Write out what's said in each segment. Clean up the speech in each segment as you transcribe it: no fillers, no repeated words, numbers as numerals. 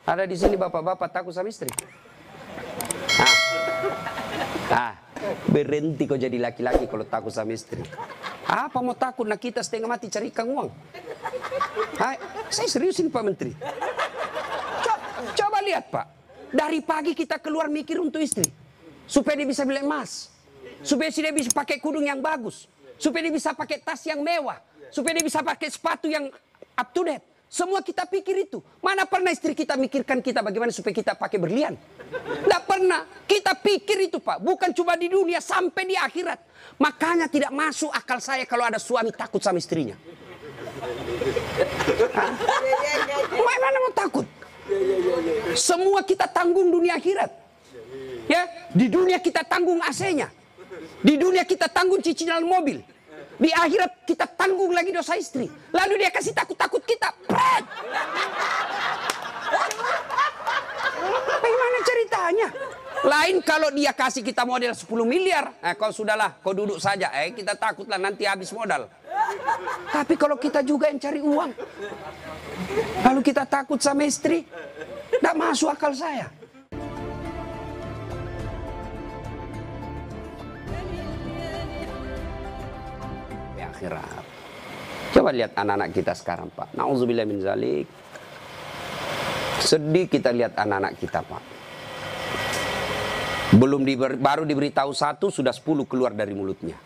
Ada di sini bapak-bapak takut sama istri? Berhenti kau jadi laki-laki kalau takut sama istri. Apa mau takut? Nah kita setengah mati cari ikan uang. Saya seriusin Pak Menteri. Coba lihat Pak. Dari pagi kita keluar mikir untuk istri. Supaya dia bisa beli emas. Supaya dia bisa pakai kudung yang bagus. Supaya dia bisa pakai tas yang mewah. Supaya dia bisa pakai sepatu yang up to date. Semua kita pikir itu. Mana pernah istri kita mikirkan kita bagaimana supaya kita pakai berlian? Tidak pernah. Kita pikir itu Pak. Bukan cuma di dunia, sampai di akhirat. Makanya tidak masuk akal saya kalau ada suami takut sama istrinya. Mana mau takut? Semua kita tanggung dunia akhirat. Ya, di dunia kita tanggung AC-nya. Di dunia kita tanggung cicilan mobil. Di akhirat kita tanggung lagi dosa istri. Lalu dia kasih takut-takut kita. Bagaimana ceritanya? Lain kalau dia kasih kita modal 10 miliar. Kau sudahlah, kau duduk saja. Kita takutlah nanti habis modal. Tapi kalau kita juga yang cari uang. Lalu kita takut sama istri. Tidak masuk akal saya. Akhirat. Coba lihat anak-anak kita sekarang Pak. Nauzubillah min zalik. Sedih kita lihat anak-anak kita Pak. Baru diberitahu satu, sudah 10 keluar dari mulutnya.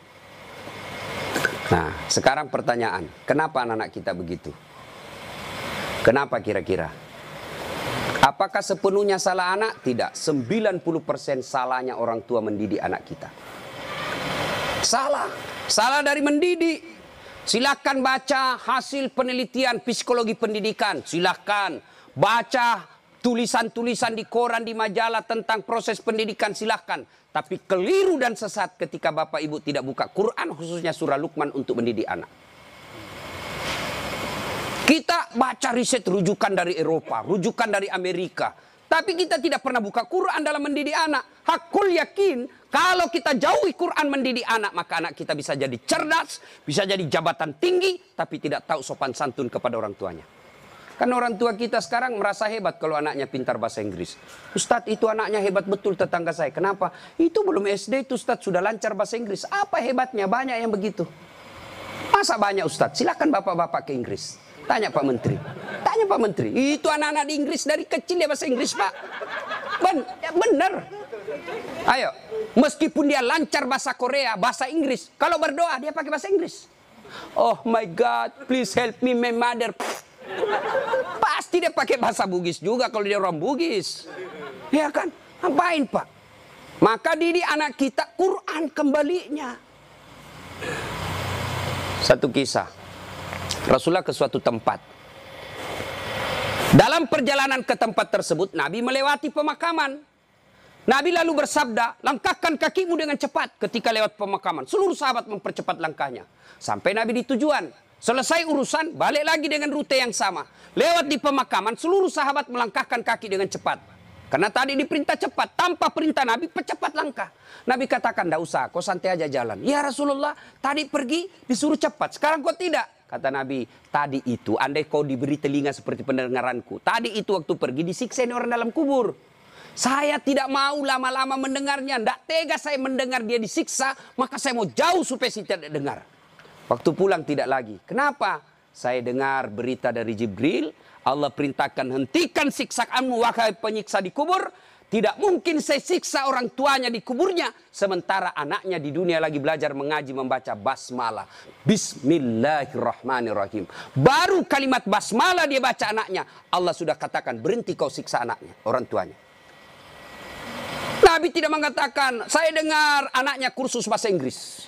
Nah, sekarang pertanyaan. Kenapa anak-anak kita begitu? Kenapa kira-kira? Apakah sepenuhnya salah anak? Tidak. 90% salahnya orang tua mendidik anak kita. Salah dari mendidik. Silakan baca hasil penelitian psikologi pendidikan. Silakan baca tulisan-tulisan di koran, di majalah tentang proses pendidikan. Silakan. Tapi keliru dan sesat ketika Bapak Ibu tidak buka Quran, khususnya surah Luqman untuk mendidik anak. Kita baca riset rujukan dari Eropa, rujukan dari Amerika. Tapi kita tidak pernah buka Quran dalam mendidik anak. Hakul yakin, kalau kita jauhi Quran mendidik anak, maka anak kita bisa jadi cerdas, bisa jadi jabatan tinggi, tapi tidak tahu sopan santun kepada orang tuanya. Kan orang tua kita sekarang merasa hebat kalau anaknya pintar bahasa Inggris. Ustadz, itu anaknya hebat betul tetangga saya. Kenapa? Itu belum SD itu Ustadz sudah lancar bahasa Inggris. Apa hebatnya? Banyak yang begitu. Masa banyak Ustadz? Silakan bapak-bapak ke Inggris. Tanya Pak Menteri. Tanya Pak Menteri. Itu anak-anak di Inggris dari kecil dia bahasa Inggris Pak. Bener. Ayo. Meskipun dia lancar bahasa Korea, bahasa Inggris. Kalau berdoa dia pakai bahasa Inggris. Oh my God, please help me my mother. Pasti dia pakai bahasa Bugis juga kalau dia orang Bugis. Ya kan? Ngapain Pak? Maka didik anak kita Quran kembalinya. Satu kisah. Rasulullah ke suatu tempat. Dalam perjalanan ke tempat tersebut, Nabi melewati pemakaman. Nabi lalu bersabda, langkahkan kakimu dengan cepat ketika lewat pemakaman. Seluruh sahabat mempercepat langkahnya. Sampai Nabi di tujuan. Selesai urusan, balik lagi dengan rute yang sama. Lewat di pemakaman, seluruh sahabat melangkahkan kaki dengan cepat. Karena tadi diperintah cepat, tanpa perintah Nabi, percepat langkah. Nabi katakan, tidak usah, kau santai aja jalan. Ya Rasulullah, tadi pergi disuruh cepat, sekarang kau tidak. Kata Nabi, tadi itu, andai kau diberi telinga seperti pendengaranku. Tadi itu waktu pergi disiksa orang dalam kubur. Saya tidak mau lama-lama mendengarnya. Tidak tega saya mendengar dia disiksa, maka saya mau jauh supaya saya tidak dengar. Waktu pulang tidak lagi. Kenapa? Saya dengar berita dari Jibril. Allah perintahkan, hentikan siksaanmu wahai penyiksa di kubur. Tidak mungkin saya siksa orang tuanya di kuburnya. Sementara anaknya di dunia lagi belajar mengaji membaca basmalah. Bismillahirrahmanirrahim. Baru kalimat basmalah dia baca anaknya. Allah sudah katakan berhenti kau siksa anaknya, orang tuanya. Nabi tidak mengatakan, saya dengar anaknya kursus bahasa Inggris.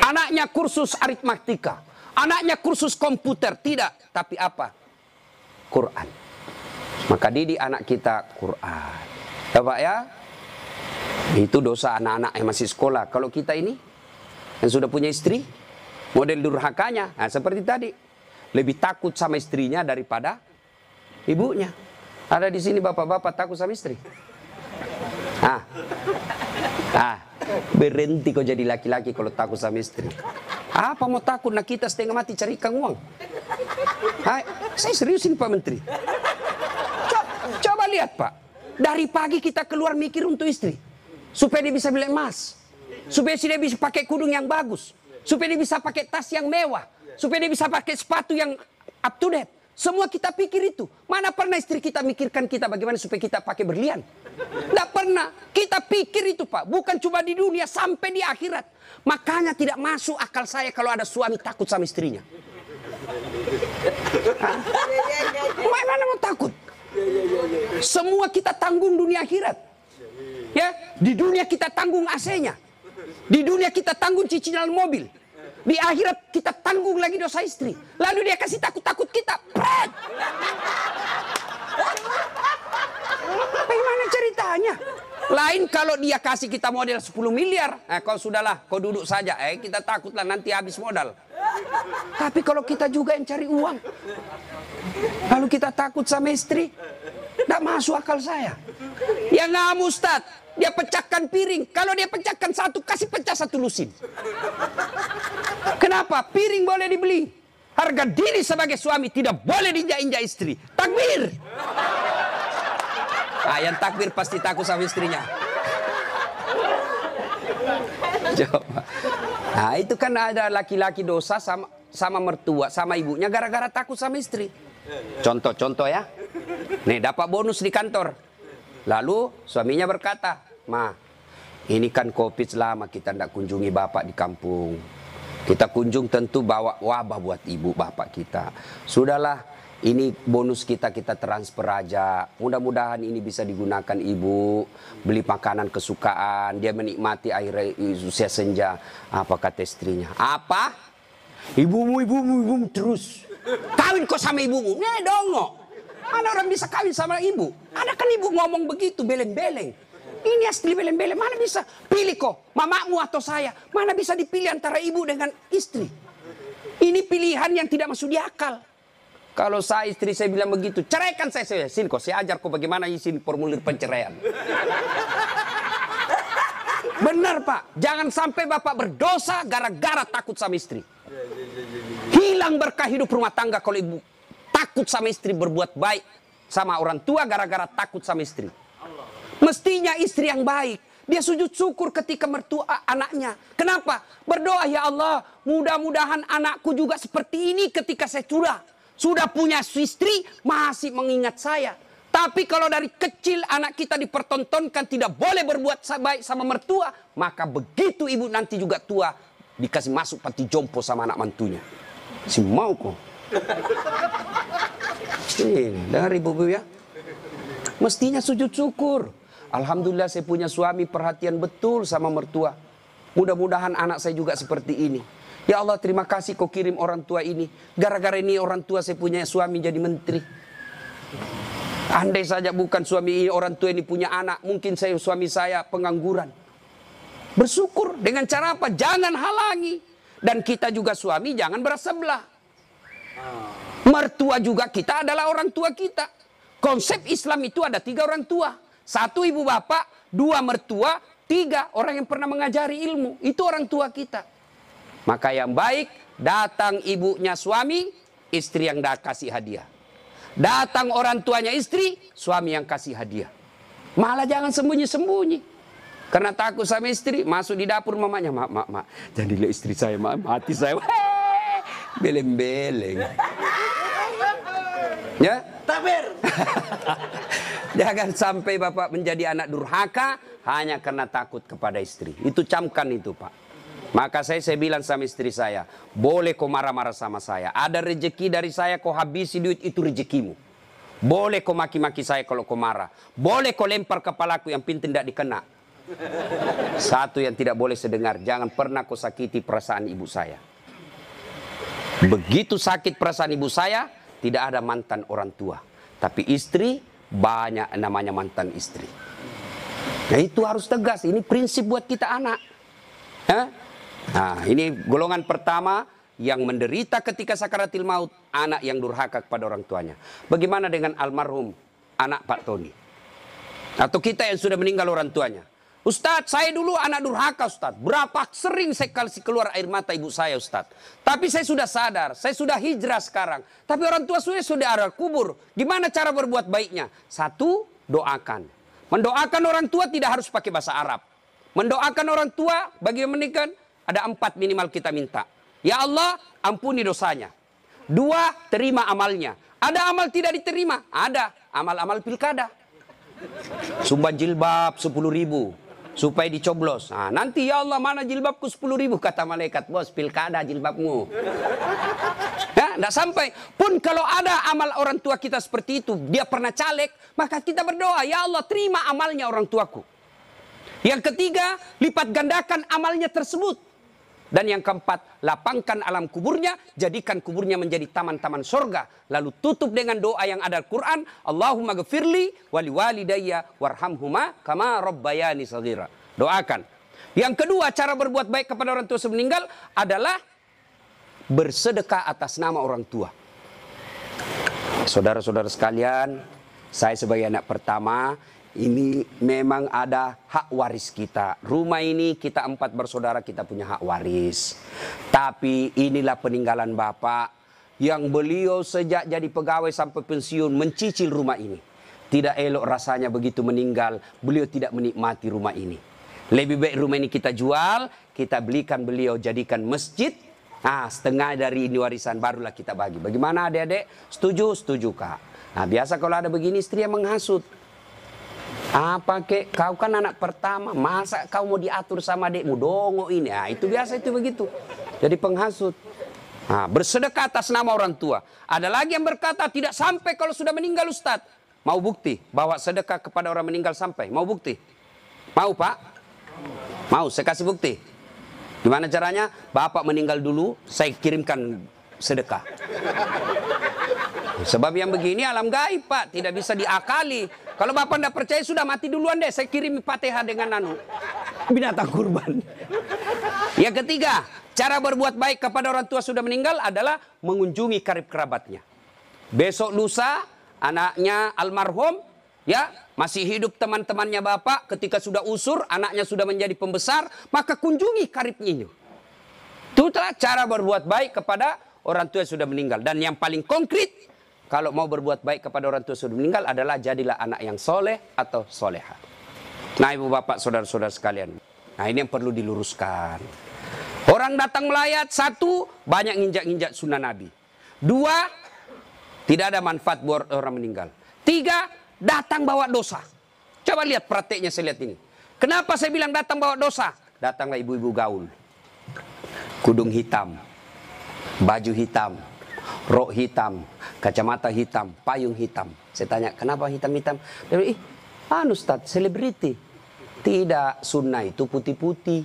Anaknya kursus aritmatika. Anaknya kursus komputer. Tidak. Tapi apa? Quran. Maka didik anak kita Quran. Ya Pak ya, itu dosa anak-anak yang masih sekolah. Kalau kita ini yang sudah punya istri, model durhakanya, nah seperti tadi, lebih takut sama istrinya daripada ibunya. Ada di sini bapak-bapak takut sama istri. Berhenti kau jadi laki-laki kalau takut sama istri. Apa mau takut? Nah kita setengah mati cari ikan uang. Saya seriusin Pak Menteri. Lihat Pak, dari pagi kita keluar mikir untuk istri. Supaya dia bisa beli emas. Supaya dia bisa pakai kudung yang bagus. Supaya dia bisa pakai tas yang mewah. Supaya dia bisa pakai sepatu yang up to date. Semua kita pikir itu. Mana pernah istri kita mikirkan kita bagaimana supaya kita pakai berlian? Tidak pernah. Kita pikir itu Pak. Bukan cuma di dunia, sampai di akhirat. Makanya tidak masuk akal saya kalau ada suami takut sama istrinya. Mana mau takut? Semua kita tanggung dunia akhirat. Ya, di dunia kita tanggung AC-nya. Di dunia kita tanggung cicilan mobil. Di akhirat kita tanggung lagi dosa istri. Lalu dia kasih takut-takut kita. Pret! Bagaimana ceritanya? Lain kalau dia kasih kita modal 10 miliar. Kau sudahlah, kau duduk saja. Kita takutlah nanti habis modal. Tapi kalau kita juga yang cari uang. Lalu kita takut sama istri. Tidak masuk akal saya. Ya nggak Ustaz. Dia pecahkan piring. Kalau dia pecahkan satu, kasih pecah satu lusin. Kenapa? Piring boleh dibeli. Harga diri sebagai suami tidak boleh diinjak-injak istri. Takbir. Yang takbir pasti takut sama istrinya. Coba. Itu kan ada laki-laki dosa sama mertua, sama ibunya gara-gara takut sama istri. Contoh ya. Nih dapat bonus di kantor. Lalu suaminya berkata, "Ma, ini kan COVID lama kita tidak kunjungi bapak di kampung. Kita kunjung tentu bawa wabah buat ibu bapak kita. Sudahlah, ini bonus kita transfer aja. Mudah-mudahan ini bisa digunakan ibu. Beli makanan kesukaan. Dia menikmati air usia senja." Apa kata istrinya? "Apa? Ibumu terus. Kawin kok sama ibumu?" Dongok. Mana orang bisa kawin sama ibu? Ada kan ibu ngomong begitu, beleng-beleng. Ini asli beleng-beleng. Mana bisa pilih kok, mamamu atau saya? Mana bisa dipilih antara ibu dengan istri? Ini pilihan yang tidak masuk di akal. Kalau istri saya bilang begitu, ceraikan saya. Sini kok, saya ajar kok bagaimana isi formulir penceraian. Benar Pak, jangan sampai bapak berdosa gara-gara takut sama istri. Hilang berkah hidup rumah tangga kalau ibu takut sama istri, berbuat baik sama orang tua gara-gara takut sama istri. Mestinya istri yang baik, dia sujud syukur ketika mertua anaknya. Kenapa? Berdoa, "Ya Allah, mudah-mudahan anakku juga seperti ini ketika saya sudah punya istri, masih mengingat saya." Tapi kalau dari kecil anak kita dipertontonkan tidak boleh berbuat baik sama mertua, maka begitu ibu nanti juga tua, dikasih masuk panti jompo sama anak mantunya. Si mau kok. Dengar ibu-ibu ya. Mestinya sujud syukur. Alhamdulillah saya punya suami perhatian betul sama mertua. Mudah-mudahan anak saya juga seperti ini. Ya Allah, terima kasih kau kirim orang tua ini. Gara-gara ini orang tua saya punya suami jadi menteri. Andai saja bukan suami ini, orang tua ini punya anak, mungkin suami saya pengangguran. Bersyukur dengan cara apa? Jangan halangi. Dan kita juga suami jangan bersebelah. Mertua juga kita adalah orang tua kita. Konsep Islam itu ada 3 orang tua. 1 ibu bapak, 2 mertua, 3 orang yang pernah mengajari ilmu. Itu orang tua kita. Maka yang baik, datang ibunya suami, istri yang kasih hadiah. Datang orang tuanya istri, suami yang kasih hadiah. Malah jangan sembunyi-sembunyi. Karena takut sama istri, masuk di dapur mamanya. Mak, jangan dilihat istri saya, mati saya. Beleng-beleng. Ya? Takbir. Jangan sampai bapak menjadi anak durhaka hanya karena takut kepada istri. Itu camkan itu Pak. Maka saya bilang sama istri saya, boleh kau marah-marah sama saya. Ada rezeki dari saya kau habisi duit, itu rezekimu. Boleh kau maki-maki saya kalau kau marah. Boleh kau lempar kepalaku, yang penting tidak dikena. Satu yang tidak boleh sedengar, jangan pernah kau sakiti perasaan ibu saya. Begitu sakit perasaan ibu saya, tidak ada mantan orang tua. Tapi istri, banyak namanya mantan istri. Nah itu harus tegas, ini prinsip buat kita anak. Nah ini golongan pertama yang menderita ketika sakaratil maut, anak yang durhaka kepada orang tuanya. Bagaimana dengan almarhum anak Pak Tony? Atau kita yang sudah meninggal orang tuanya? Ustadz, saya dulu anak durhaka Ustadz. Berapa sering saya kasih keluar air mata ibu saya Ustadz. Tapi saya sudah sadar, saya sudah hijrah sekarang. Tapi orang tua sudah ada kubur. Gimana cara berbuat baiknya? 1, doakan. Mendoakan orang tua tidak harus pakai bahasa Arab. Mendoakan orang tua bagi yang menikah ada 4 minimal kita minta. Ya Allah, ampuni dosanya. 2, terima amalnya. Ada amal tidak diterima? Ada. Amal-amal pilkada. Sumbang jilbab 10.000 supaya dicoblos. Nah, nanti ya Allah mana jilbabku 10.000 kata malaikat, bos pilkada jilbabmu. Ya, tidak sampai. Pun kalau ada amal orang tua kita seperti itu, dia pernah caleg, maka kita berdoa, ya Allah terima amalnya orang tuaku. Yang ketiga, lipat gandakan amalnya tersebut. Dan yang keempat, lapangkan alam kuburnya, jadikan kuburnya menjadi taman-taman sorga. Lalu tutup dengan doa yang ada Al-Quran, Allahumma gfirli wali walidayya warhamhuma kama rabbayani shaghira. Doakan. Yang kedua, cara berbuat baik kepada orang tua sebelum meninggal adalah bersedekah atas nama orang tua. Saudara-saudara sekalian, saya sebagai anak pertama, ini memang ada hak waris kita. Rumah ini kita 4 bersaudara, kita punya hak waris. Tapi inilah peninggalan Bapak yang beliau sejak jadi pegawai sampai pensiun mencicil rumah ini. Tidak elok rasanya begitu meninggal, beliau tidak menikmati rumah ini. Lebih baik rumah ini kita jual, kita belikan beliau jadikan masjid. Nah, setengah dari ini warisan barulah kita bagi. Bagaimana adik-adik? Setuju? Setuju Kak. Nah, biasa kalau ada begini istri yang menghasut. Apa kek, kau kan anak pertama, masa kau mau diatur sama adikmu, dongo ini. Nah, itu biasa itu begitu. Jadi penghasut. Nah, bersedekah atas nama orang tua. Ada lagi yang berkata tidak sampai kalau sudah meninggal Ustadz. Mau bukti bawa sedekah kepada orang meninggal sampai? Mau bukti? Mau Pak? Mau, saya kasih bukti. Gimana caranya? Bapak meninggal dulu, saya kirimkan sedekah. Sebab yang begini alam gaib Pak, tidak bisa diakali. Kalau Bapak tidak percaya sudah mati duluan deh, saya kirim Fatihah dengan binatang kurban. Yang ketiga, cara berbuat baik kepada orang tua sudah meninggal adalah mengunjungi karib kerabatnya. Besok lusa anaknya almarhum ya masih hidup, teman-temannya Bapak ketika sudah usur, anaknya sudah menjadi pembesar, maka kunjungi karibnya. Itulah cara berbuat baik kepada orang tua yang sudah meninggal. Dan yang paling konkret, kalau mau berbuat baik kepada orang tua sudah meninggal adalah jadilah anak yang soleh atau soleha. Nah ibu bapak saudara-saudara sekalian. Nah ini yang perlu diluruskan. Orang datang melayat, 1, banyak nginjak-nginjak sunnah Nabi. 2, tidak ada manfaat buat orang meninggal. 3, datang bawa dosa. Coba lihat prakteknya saya lihat ini. Kenapa saya bilang datang bawa dosa? Datanglah ibu-ibu gaul. Kudung hitam, baju hitam, rok hitam, kacamata hitam, payung hitam. Saya tanya, kenapa hitam-hitam? Dia bilang, Ustaz, selebriti. Tidak, sunnah itu putih-putih.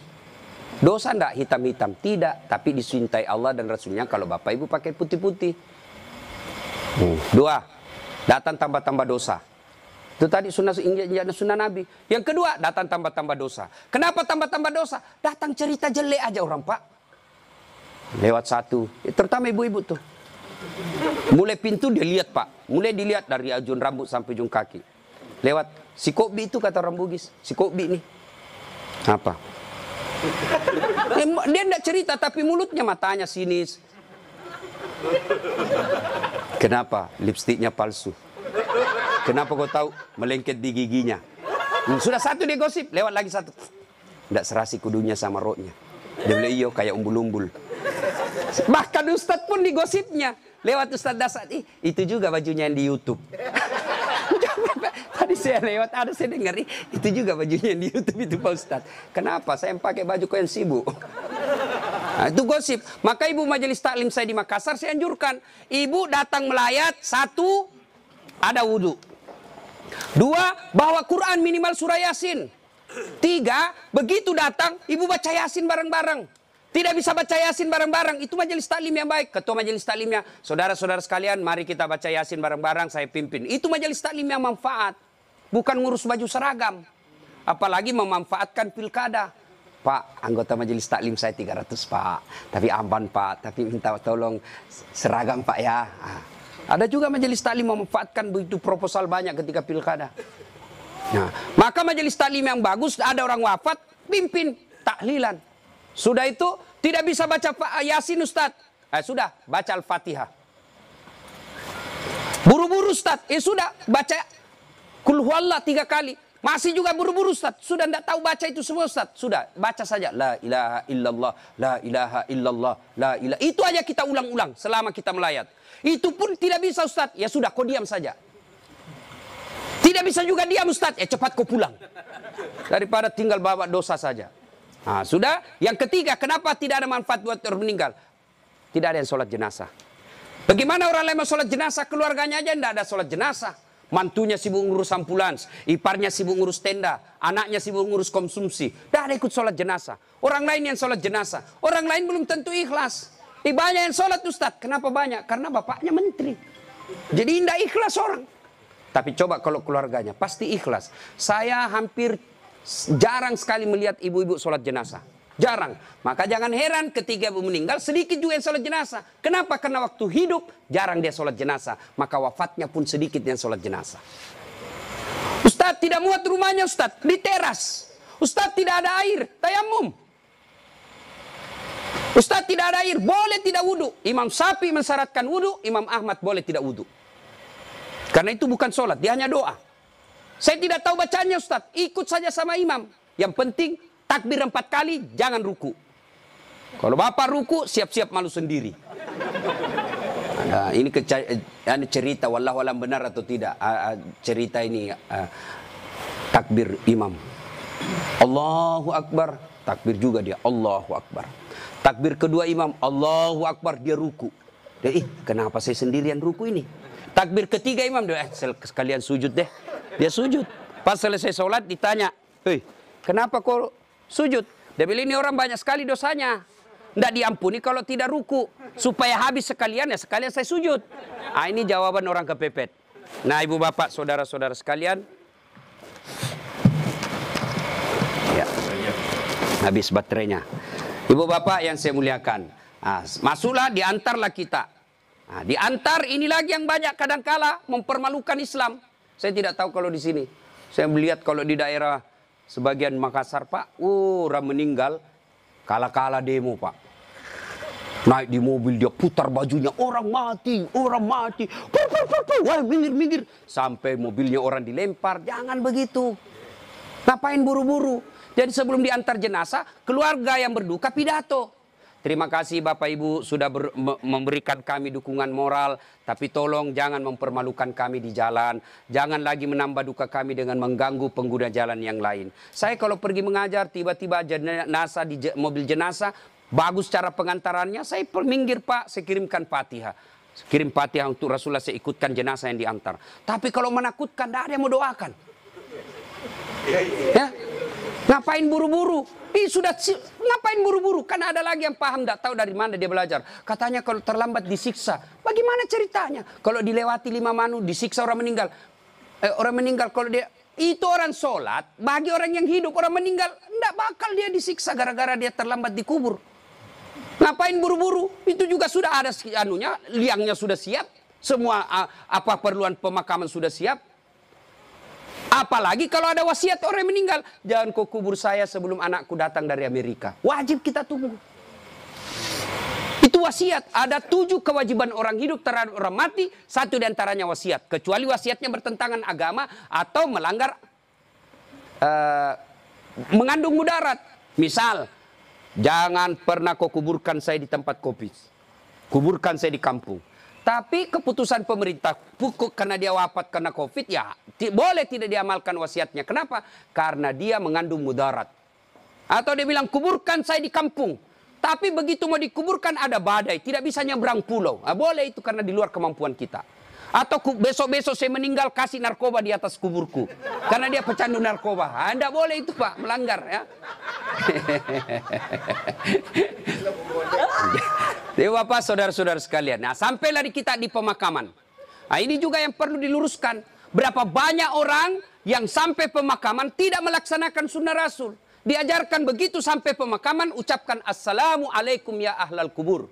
Dosa enggak hitam-hitam? Tidak, tapi dicintai Allah dan Rasulnya kalau bapak ibu pakai putih-putih. 2, datang tambah-tambah dosa. Itu tadi sunnah Nabi. Yang kedua, datang tambah-tambah dosa. Kenapa tambah-tambah dosa? Datang cerita jelek aja orang Pak. Lewat 1, terutama ibu-ibu tuh. Mulai pintu dia lihat Pak. Mulai dilihat dari ujung rambut sampai ujung kaki. Lewat si Kobi itu kata orang Bugis. Si Kobi nih. Apa? Dia tidak cerita tapi mulutnya matanya sinis. Kenapa? Lipstiknya palsu. Kenapa kau tahu? Melengket di giginya. Sudah 1 dia gosip. Lewat lagi 1. Tidak serasi kudunya sama roknya. Dia bilang iyo kayak umbul-umbul. Bahkan Ustadz pun digosipnya. Lewat Ustadz Dasar. Itu juga bajunya yang di YouTube. Tadi saya lewat, ada saya dengar. Itu juga bajunya yang di YouTube itu Pak Ustadz. Kenapa? Saya pakai baju kau yang sibuk. Nah, itu gosip. Maka ibu majelis taklim saya di Makassar, saya anjurkan. Ibu datang melayat, 1, ada wudhu. 2, bawa Quran minimal surah Yasin. 3, begitu datang, ibu baca Yasin bareng-bareng. Tidak bisa baca Yasin bareng-bareng, itu majelis taklim yang baik. Ketua majelis taklimnya, saudara-saudara sekalian, mari kita baca Yasin bareng-bareng, saya pimpin. Itu majelis taklim yang manfaat. Bukan ngurus baju seragam. Apalagi memanfaatkan pilkada. Pak, anggota majelis taklim saya 300 Pak. Tapi amban Pak, tapi minta tolong seragam Pak ya. Ada juga majelis taklim memanfaatkan begitu proposal banyak ketika pilkada. Nah, maka majelis taklim yang bagus, ada orang wafat, pimpin tahlilan. Sudah itu tidak bisa baca Yasin Ustadz. Sudah baca Al-Fatihah. Buru-buru Ustadz. Sudah baca Kul huwallah 3 kali. Masih juga buru-buru Ustaz. Sudah tidak tahu baca itu semua Ustaz. Sudah, baca saja. La ilaha illallah, la ilaha illallah, la ilaha. Itu aja kita ulang-ulang selama kita melayat. Itu pun tidak bisa Ustaz. Ya sudah, kau diam saja. Tidak bisa juga diam Ustaz. Ya cepat kau pulang. Daripada tinggal bawa dosa saja. Nah, sudah. Yang ketiga, kenapa tidak ada manfaat buat orang meninggal? Tidak ada yang sholat jenazah. Bagaimana orang lain mau sholat jenazah, keluarganya aja tidak ada sholat jenazah. Mantunya sibuk ngurus ambulans, iparnya sibuk ngurus tenda, anaknya sibuk ngurus konsumsi. Tidak ada ikut sholat jenazah. Orang lain yang sholat jenazah. Orang lain belum tentu ikhlas. Banyak yang sholat Ustaz. Kenapa banyak? Karena bapaknya menteri. Jadi tidak ikhlas orang. Tapi coba kalau keluarganya, pasti ikhlas. Saya hampir jarang sekali melihat ibu-ibu sholat jenazah. Jarang. Maka jangan heran ketika ibu meninggal sedikit juga yang sholat jenazah. Kenapa? Karena waktu hidup jarang dia sholat jenazah. Maka wafatnya pun sedikit yang sholat jenazah. Ustaz tidak muat rumahnya Ustaz. Di teras. Ustaz tidak ada air. Tayamum. Ustaz tidak ada air. Boleh tidak wudhu. Imam Syafi'i mensyaratkan wudhu. Imam Ahmad boleh tidak wudhu. Karena itu bukan sholat. Dia hanya doa. Saya tidak tahu bacanya Ustaz. Ikut saja sama imam. Yang penting takbir 4 kali, jangan ruku. Kalau bapak ruku, siap-siap malu sendiri. Nah, ini cerita, wallahu alam benar atau tidak. Cerita ini takbir imam. Allahu Akbar, takbir juga dia. Allahu Akbar. Takbir kedua imam, Allahu Akbar, dia ruku. Dia, kenapa saya sendirian ruku ini? Takbir ketiga imam, dia sekalian sujud deh. Dia sujud. Pas selesai sholat ditanya, kenapa kau sujud? Dia bilang ini orang banyak sekali dosanya. Tidak diampuni kalau tidak ruku. Supaya habis sekalian ya sekalian saya sujud. Ini jawaban orang kepepet. Nah ibu bapak saudara-saudara sekalian. Ya. Habis baterainya. Ibu bapak yang saya muliakan. Masuklah diantarlah kita. Diantar ini lagi yang banyak kadangkala mempermalukan Islam. Saya tidak tahu kalau di sini. Saya melihat kalau di daerah sebagian Makassar Pak, orang meninggal, kala-kala demo Pak. Naik di mobil dia putar bajunya, orang mati, wah minggir. Sampai mobilnya orang dilempar, jangan begitu. Ngapain buru-buru? Jadi sebelum diantar jenazah, keluarga yang berduka pidato. Terima kasih Bapak Ibu sudah memberikan kami dukungan moral. Tapi tolong jangan mempermalukan kami di jalan. Jangan lagi menambah duka kami dengan mengganggu pengguna jalan yang lain. Saya kalau pergi mengajar tiba-tiba jenazah di mobil jenazah. Bagus cara pengantarannya. Saya minggir Pak, saya kirimkan Fatihah. Kirim Fatihah untuk Rasulullah, saya ikutkan jenazah yang diantar. Tapi kalau menakutkan tidak ada yang mau doakan. Ya? Ngapain buru-buru? Ngapain buru-buru? Kan ada lagi yang paham, tidak tahu dari mana dia belajar. Katanya kalau terlambat disiksa. Bagaimana ceritanya? Kalau dilewati 5 manu, disiksa orang meninggal. Orang meninggal kalau dia... Itu orang sholat, bagi orang yang hidup, orang meninggal, tidak bakal dia disiksa gara-gara dia terlambat dikubur. Ngapain buru-buru? Itu juga sudah ada anunya, liangnya sudah siap. Semua apa perluan pemakaman sudah siap. Apalagi kalau ada wasiat orang yang meninggal. Jangan kau kubur saya sebelum anakku datang dari Amerika. Wajib kita tunggu. Itu wasiat. Ada 7 kewajiban orang hidup terhadap orang mati. 1 diantaranya wasiat. Kecuali wasiatnya bertentangan agama atau melanggar mengandung mudarat. Misal, jangan pernah kau kuburkan saya di tempat kopi. Kuburkan saya di kampung. Tapi keputusan pemerintah karena dia wafat karena COVID ya boleh tidak diamalkan wasiatnya. Kenapa? Karena dia mengandung mudarat. Atau dia bilang kuburkan saya di kampung. Tapi begitu mau dikuburkan ada badai. Tidak bisa nyebrang pulau. Boleh itu karena di luar kemampuan kita. Atau besok-besok saya meninggal kasih narkoba di atas kuburku. Karena dia pecandu narkoba. Tidak boleh itu Pak. Melanggar ya. Jadi Bapak saudara-saudara sekalian. Nah sampailah kita di pemakaman. Nah ini juga yang perlu diluruskan. Berapa banyak orang yang sampai pemakaman tidak melaksanakan sunnah Rasul. Diajarkan begitu sampai pemakaman ucapkan Assalamualaikum ya ahlal kubur.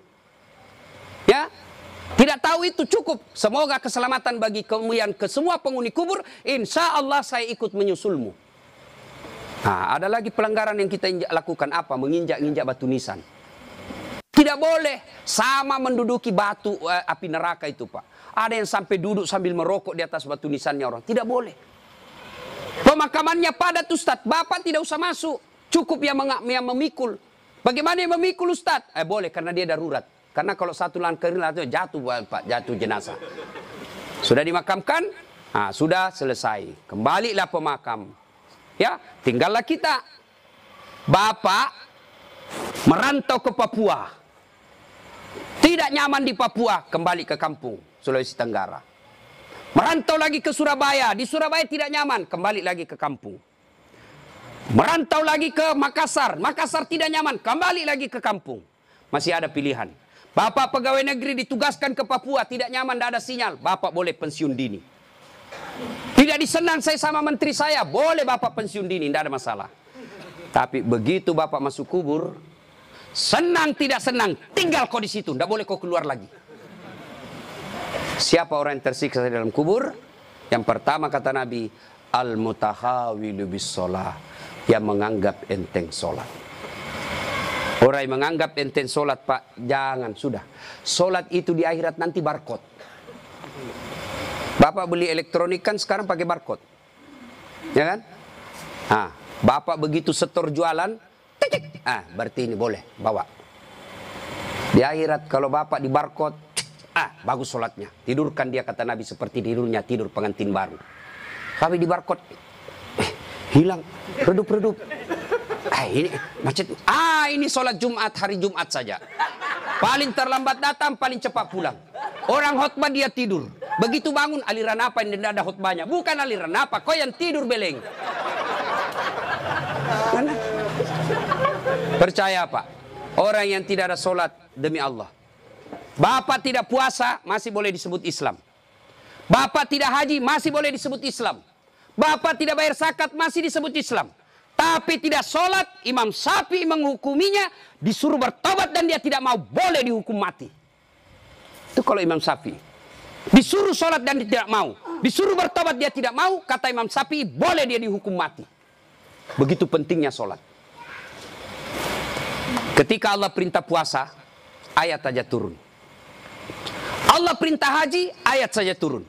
Ya. Tidak tahu itu cukup. Semoga keselamatan bagi kemuliaan ke semua penghuni kubur. Insya Allah saya ikut menyusulmu. Nah, ada lagi pelanggaran yang kita lakukan apa? Menginjak-injak batu nisan. Tidak boleh sama menduduki batu api neraka itu Pak. Ada yang sampai duduk sambil merokok di atas batu nisannya orang. Tidak boleh. Pemakamannya padat Ustaz. Bapak tidak usah masuk. Cukup yang memikul. Bagaimana yang memikul Ustaz? Boleh karena dia darurat. Karena kalau satu langkah jatuh Pak, jatuh jenazah. Sudah dimakamkan? Sudah selesai. Kembalilah pemakam. Ya, tinggallah kita. Bapak merantau ke Papua. Tidak nyaman di Papua, kembali ke kampung, Sulawesi Tenggara. Merantau lagi ke Surabaya, di Surabaya tidak nyaman, kembali lagi ke kampung. Merantau lagi ke Makassar, Makassar tidak nyaman, kembali lagi ke kampung. Masih ada pilihan. Bapak pegawai negeri ditugaskan ke Papua, tidak nyaman, tidak ada sinyal, Bapak boleh pensiun dini. Tidak disenang saya sama menteri saya, boleh Bapak pensiun dini, tidak ada masalah. Tapi begitu Bapak masuk kubur, senang tidak senang, tinggal kau di situ, tidak boleh kau keluar lagi. Siapa orang yang tersiksa dalam kubur? Yang pertama kata Nabi, al-mutahawilu bis sholah, yang menganggap enteng sholat. Orang yang menganggap enteng sholat, Pak, jangan, sudah. Sholat itu di akhirat nanti barcode. Bapak beli elektronik kan sekarang pakai barcode, ya kan? Bapak begitu setor jualan, berarti ini boleh bawa. Di akhirat kalau Bapak di barcode, bagus sholatnya. Tidurkan dia kata Nabi seperti tidurnya tidur pengantin baru. Tapi di barcode, hilang, redup-redup. Ini macet. Ini sholat Jumat, hari Jumat saja. Paling terlambat datang, paling cepat pulang. Orang khotbah dia tidur. Begitu bangun, aliran apa yang tidak ada khotbahnya? Bukan aliran apa, kau yang tidur beleng. Mana? Percaya Pak, orang yang tidak ada sholat demi Allah. Bapak tidak puasa, masih boleh disebut Islam. Bapak tidak haji, masih boleh disebut Islam. Bapak tidak bayar zakat, masih disebut Islam. Tapi tidak sholat, Imam Syafi'i menghukuminya, disuruh bertobat dan dia tidak mau, boleh dihukum mati. Itu kalau Imam Syafi'i. Disuruh sholat dan dia tidak mau, disuruh bertobat dia tidak mau, kata Imam Syafi'i, boleh dia dihukum mati. Begitu pentingnya sholat. Ketika Allah perintah puasa, ayat saja turun. Allah perintah haji, ayat saja turun.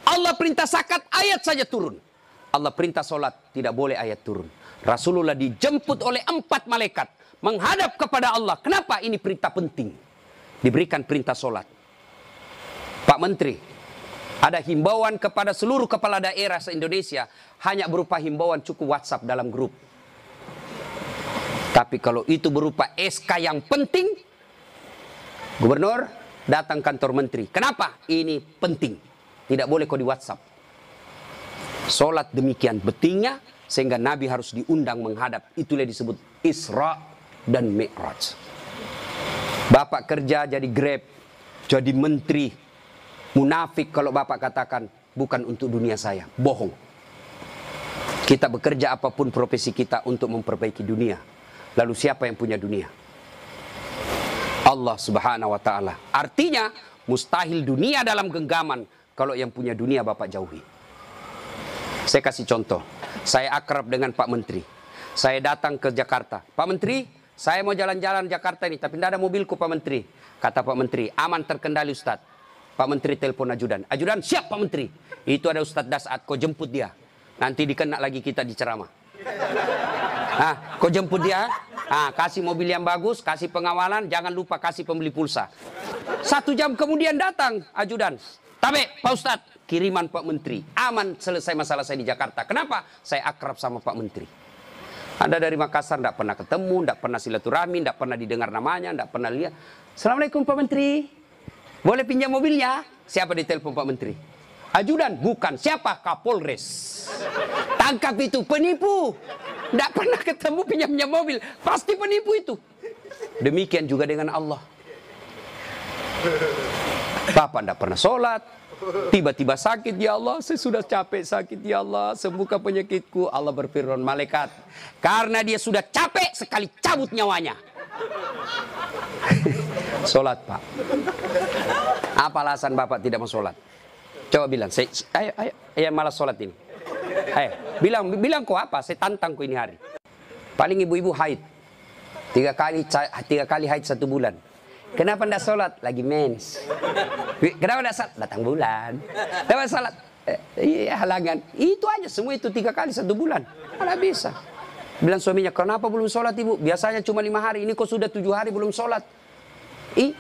Allah perintah zakat, ayat saja turun. Allah perintah sholat, tidak boleh ayat turun. Rasulullah dijemput oleh 4 malaikat menghadap kepada Allah. Kenapa? Ini perintah penting. Diberikan perintah sholat. Pak Menteri, ada himbauan kepada seluruh kepala daerah se-Indonesia, hanya berupa himbauan cukup WhatsApp dalam grup. Tapi kalau itu berupa SK yang penting, Gubernur datang kantor Menteri. Kenapa? Ini penting. Tidak boleh kau di WhatsApp. Sholat demikian pentingnya, sehingga Nabi harus diundang menghadap. Itulah disebut Isra dan Mi'raj. Bapak kerja jadi Grab, jadi menteri. Munafik kalau Bapak katakan bukan untuk dunia saya, bohong. Kita bekerja apapun profesi kita untuk memperbaiki dunia. Lalu siapa yang punya dunia? Allah Subhanahu wa taala. Artinya mustahil dunia dalam genggaman kalau yang punya dunia Bapak jauhi. Saya kasih contoh. Saya akrab dengan Pak Menteri. Saya datang ke Jakarta. Pak Menteri, saya mau jalan-jalan Jakarta ini, tapi tidak ada mobilku Pak Menteri. Kata Pak Menteri, aman terkendali Ustadz. Pak Menteri telepon ajudan. Ajudan, siap Pak Menteri. Itu ada Ustadz Dasat, kau jemput dia. Nanti dikena lagi kita di ceramah. Kau jemput dia. Kasih mobil yang bagus, kasih pengawalan, jangan lupa kasih pembeli pulsa. 1 jam kemudian datang ajudan. Tabe, Pak Ustadz, kiriman Pak Menteri. Aman, selesai masalah saya di Jakarta. Kenapa? Saya akrab sama Pak Menteri. Anda dari Makassar, tidak pernah ketemu, tidak pernah silaturahmi, tidak pernah didengar namanya, tidak pernah lihat. Assalamualaikum Pak Menteri. Boleh pinjam mobilnya? Siapa ditelepon Pak Menteri? Ajudan? Bukan. Siapa? Kapolres. Tangkap itu, penipu. Tidak pernah ketemu pinjam mobil. Pasti penipu itu. Demikian juga dengan Allah. Bapak tidak pernah sholat. Tiba-tiba sakit, ya Allah, saya sudah capek sakit, ya Allah, sembuhkan penyakitku. Allah berfirman, malaikat, karena dia sudah capek sekali cabut nyawanya. Sholat Pak. Apa alasan Bapak tidak mau sholat? Coba bilang, ayo malas sholat ini. Ayo, bilang kok apa? Saya tantang kok ini hari. Paling ibu-ibu haid. 3 kali haid 1 bulan. Kenapa tidak sholat? Lagi mens. Kenapa tidak sholat? Datang bulan. Kenapa sholat? Iya, halangan. Itu aja, semua itu 3 kali 1 bulan. Mana bisa. Bilang suaminya, kenapa belum sholat ibu? Biasanya cuma 5 hari, ini kok sudah 7 hari belum sholat.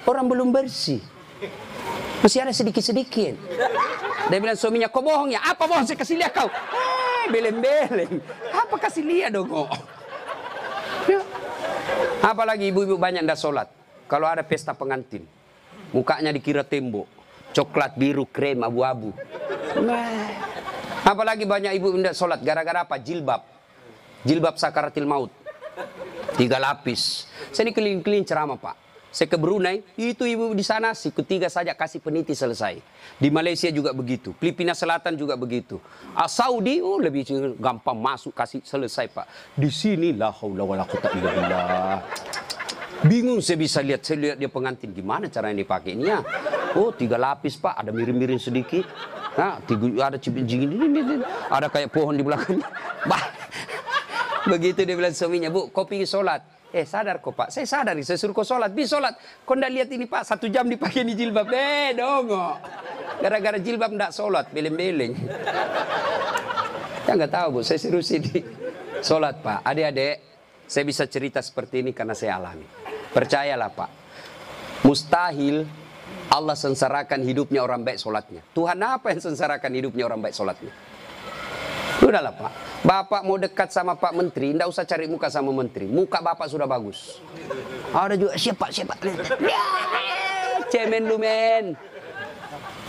Orang belum bersih. Masih ada sedikit-sedikit. Dia bilang suaminya, kok bohong ya? Apa bohong? Saya kasih lihat kau. Beleng-beleng. Apa kasih lihat dong kok? Apalagi ibu-ibu banyak ndak sholat. Kalau ada pesta pengantin, mukanya dikira tembok, coklat, biru, krem, abu-abu. Apalagi banyak ibu ndak sholat gara-gara apa? Jilbab. Jilbab sakaratil maut. 3 lapis. Saya ini keliling-keliling ceramah Pak. Saya ke Brunei, itu ibu di sana siku 3 saja kasih peniti selesai. Di Malaysia juga begitu, Filipina Selatan juga begitu. Saudi lebih gampang masuk kasih selesai Pak. Di sini la haula wala quwata illa billah. Bingung saya bisa lihat, dia pengantin gimana caranya dipakai ini ya. 3 lapis Pak, ada miring-miring sedikit. Nah, ada cipin-cipin ini, ada kayak pohon di belakangnya. Begitu dia bilang suaminya, Bu, kau pergi sholat. Sadar kok Pak, saya sadar, saya suruh kau sholat, bis sholat. Kau ndak lihat ini Pak, 1 jam dipakai di jilbab. Dongo. Gara-gara jilbab ndak sholat, beleng-beleng. Ya nggak tahu Bu, saya suruh sini sholat Pak. Adik-adik, saya bisa cerita seperti ini karena saya alami. Percayalah Pak, mustahil Allah sengsarakan hidupnya orang baik sholatnya. Tuhan apa yang sengsarakan hidupnya orang baik sholatnya? Udahlah Pak, Bapak mau dekat sama Pak Menteri, ndak usah cari muka sama Menteri. Muka Bapak sudah bagus. Ada juga siapa? Cemen lu men.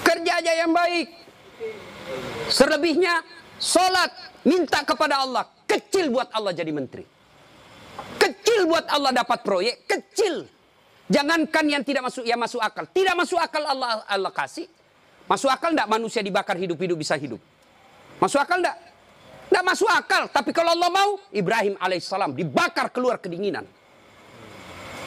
Kerja aja yang baik. Selebihnya sholat, minta kepada Allah. Kecil buat Allah jadi menteri. Kecil buat Allah dapat proyek, kecil. Jangankan yang tidak masuk, yang masuk akal. Tidak masuk akal Allah kasih. Masuk akal ndak manusia dibakar hidup-hidup bisa hidup? Masuk akal ndak? Nggak masuk akal, tapi kalau Allah mau, Ibrahim alaihissalam dibakar keluar kedinginan.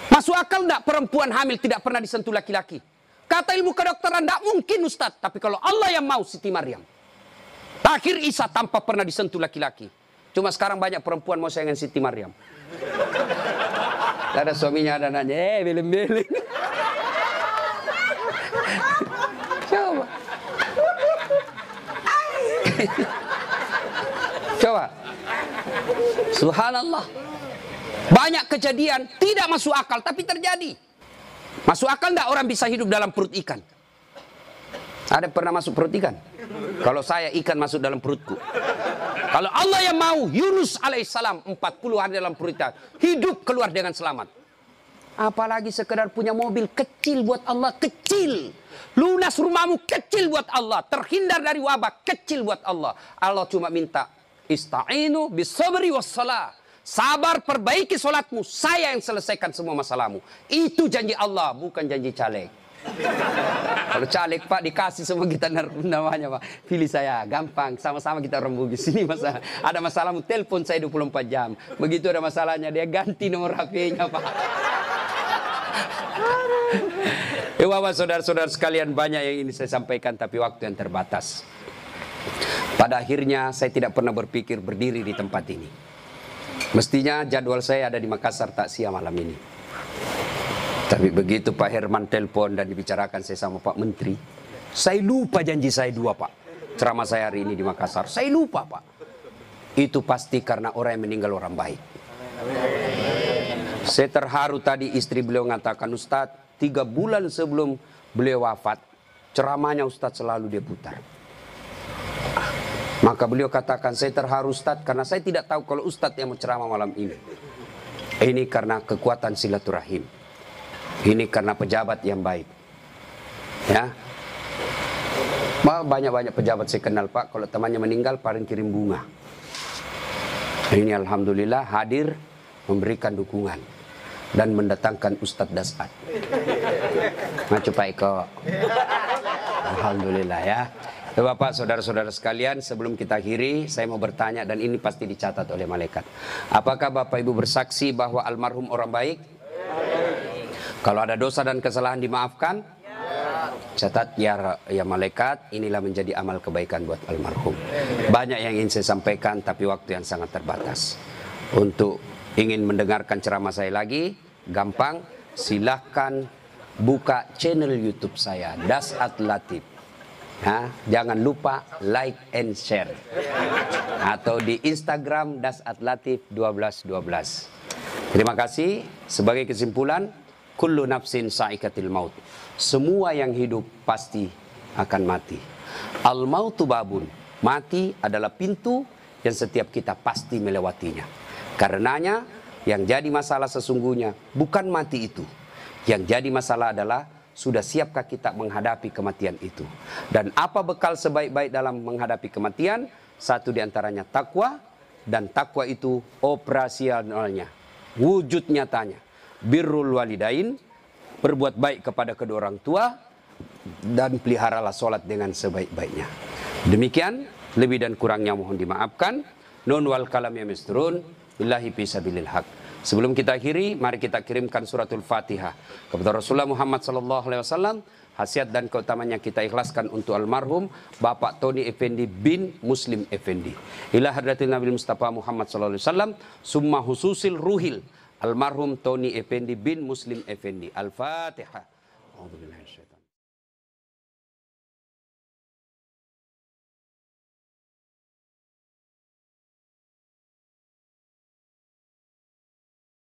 Masuk akal nggak perempuan hamil tidak pernah disentuh laki-laki? Kata ilmu kedokteran nggak mungkin Ustadz, tapi kalau Allah yang mau, Siti Maryam. Akhir Isa tanpa pernah disentuh laki-laki. Cuma sekarang banyak perempuan mau sayangan Siti Maryam. Ada suaminya, ada anaknya, beleng-beleng. Coba. Coba. Subhanallah. Banyak kejadian tidak masuk akal tapi terjadi. Masuk akal enggak orang bisa hidup dalam perut ikan? Ada pernah masuk perut ikan? Kalau saya ikan masuk dalam perutku. Kalau Allah yang mau, Yunus alaihissalam 40 hari dalam perut ikan, hidup keluar dengan selamat. Apalagi sekedar punya mobil kecil buat Allah, kecil. Lunas rumahmu kecil buat Allah, terhindar dari wabah kecil buat Allah. Allah cuma minta ista'inu bisabri wassalah. Sabar, perbaiki solatmu, saya yang selesaikan semua masalahmu. Itu janji Allah, bukan janji caleg. Kalau caleg Pak dikasih semua kita namanya Pak, pilih saya, gampang, sama-sama kita orang Bugis. Ini masalah, ada masalahmu telepon saya 24 jam. Begitu ada masalahnya dia ganti nomor HP-nya Pak. Bapak saudara-saudara sekalian, banyak yang ini saya sampaikan tapi waktu yang terbatas. Pada akhirnya saya tidak pernah berpikir berdiri di tempat ini. Mestinya jadwal saya ada di Makassar takziah malam ini. Tapi begitu Pak Herman telepon dan dibicarakan saya sama Pak Menteri, saya lupa janji saya 2 Pak. Ceramah saya hari ini di Makassar, saya lupa Pak. Itu pasti karena orang yang meninggal orang baik. Saya terharu tadi istri beliau mengatakan, Ustadz 3 bulan sebelum beliau wafat, ceramahnya Ustadz selalu dia putar. Maka beliau katakan, saya terharu Ustadz karena saya tidak tahu kalau Ustadz yang menceramah malam ini. Ini karena kekuatan silaturahim. Ini karena pejabat yang baik. Ya. Banyak-banyak pejabat saya kenal Pak, kalau temannya meninggal paling kirim bunga. Ini alhamdulillah hadir memberikan dukungan dan mendatangkan Ustadz Dasat. Ngacu Pak Eko. Alhamdulillah ya. Bapak, saudara-saudara sekalian, sebelum kita akhiri, saya mau bertanya dan ini pasti dicatat oleh malaikat. Apakah Bapak Ibu bersaksi bahwa almarhum orang baik? Kalau ada dosa dan kesalahan dimaafkan? Catat ya malaikat, inilah menjadi amal kebaikan buat almarhum. Banyak yang ingin saya sampaikan tapi waktu yang sangat terbatas. Untuk ingin mendengarkan ceramah saya lagi, gampang, silahkan buka channel YouTube saya, Dasat Latif. Jangan lupa like and share. Atau di Instagram @latif 1212. Terima kasih. Sebagai kesimpulan, kullu nafsin sa'ikatil maut. Semua yang hidup pasti akan mati. Al mautu babun. Mati adalah pintu yang setiap kita pasti melewatinya. Karenanya yang jadi masalah sesungguhnya bukan mati itu. Yang jadi masalah adalah sudah siapkah kita menghadapi kematian itu. Dan apa bekal sebaik-baik dalam menghadapi kematian? Satu diantaranya takwa. Dan takwa itu operasionalnya, wujud nyatanya. Birrul walidain, berbuat baik kepada kedua orang tua. Dan peliharalah sholat dengan sebaik-baiknya. Demikian, lebih dan kurangnya mohon dimaafkan. Nun wal kalam ya misturun. Billahi fisabilil haq. Sebelum kita akhiri, mari kita kirimkan suratul Fatihah kepada Rasulullah Muhammad SAW. Khasiat dan keutamanya kita ikhlaskan untuk almarhum Bapak Tony Effendi bin Muslim Effendi. Ila hadratil Nabi Mustafa Muhammad SAW. Summa hususil ruhil almarhum Tony Effendi bin Muslim Effendi. Al-Fatihah.